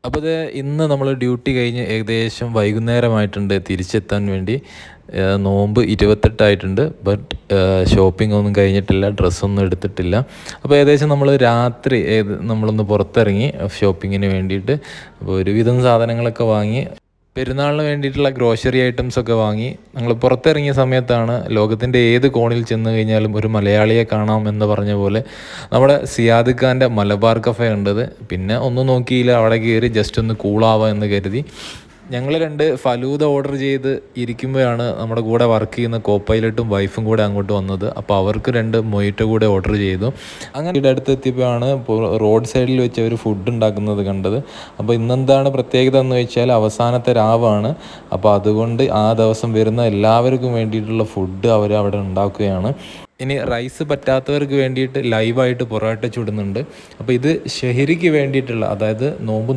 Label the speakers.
Speaker 1: അപ്പോൾ ഇത് ഇന്ന് നമ്മൾ ഡ്യൂട്ടി കഴിഞ്ഞ് ഏകദേശം വൈകുന്നേരമായിട്ടുണ്ട് തിരിച്ചെത്താൻ വേണ്ടി. നോമ്പ് 28 ബട്ട് ഷോപ്പിംഗ് ഒന്നും കഴിഞ്ഞിട്ടില്ല, ഡ്രസ്സൊന്നും എടുത്തിട്ടില്ല. അപ്പോൾ ഏകദേശം നമ്മൾ രാത്രി നമ്മളൊന്ന് പുറത്തിറങ്ങി ഷോപ്പിങ്ങിന് വേണ്ടിയിട്ട്. അപ്പോൾ ഒരുവിധം സാധനങ്ങളൊക്കെ വാങ്ങി, പെരുന്നാളിന് വേണ്ടിയിട്ടുള്ള ഗ്രോസറി ഐറ്റംസൊക്കെ വാങ്ങി. ഞങ്ങൾ പുറത്തിറങ്ങിയ സമയത്താണ് ലോകത്തിൻ്റെ ഏത് കോണിൽ ചെന്ന് കഴിഞ്ഞാലും ഒരു മലയാളിയെ കാണാം എന്ന് പറഞ്ഞ പോലെ നമ്മുടെ സിയാദ് ഖാൻ്റെ മലബാർ കഫേ കണ്ടത്. പിന്നെ ഒന്നും നോക്കിയില്ല, അവിടെ കയറി ജസ്റ്റ് ഒന്ന് കൂളാവാം എന്ന് കരുതി ഞങ്ങൾ 2 ഫലൂദ ഓർഡർ ചെയ്ത് ഇരിക്കുമ്പോഴാണ് നമ്മുടെ കൂടെ വർക്ക് ചെയ്യുന്ന കോപ്പൈലറ്റും വൈഫും കൂടെ അങ്ങോട്ട് വന്നത്. അപ്പോൾ അവർക്ക് 2 മൊയ്റ്റോ കൂടെ ഓർഡർ ചെയ്തു. അങ്ങനെ ഇവിടെ അടുത്തെത്തിയപ്പോഴാണ് റോഡ് സൈഡിൽ വെച്ച് അവർ ഫുഡ് ഉണ്ടാക്കുന്നത് കണ്ടത്. അപ്പോൾ ഇന്നെന്താണ് പ്രത്യേകത എന്ന് വെച്ചാൽ അവസാനത്തെ രാവാണ്. അപ്പോൾ അതുകൊണ്ട് ആ ദിവസം വരുന്ന എല്ലാവർക്കും വേണ്ടിയിട്ടുള്ള ഫുഡ് അവർ അവിടെ ഉണ്ടാക്കുകയാണ്. ഇനി റൈസ് പറ്റാത്തവർക്ക് വേണ്ടിയിട്ട് ലൈവായിട്ട് പൊറോട്ട ചുടുന്നുണ്ട്. അപ്പോൾ ഇത് ഷെഹരിക്ക് വേണ്ടിയിട്ടുള്ള, അതായത് നോമ്പ്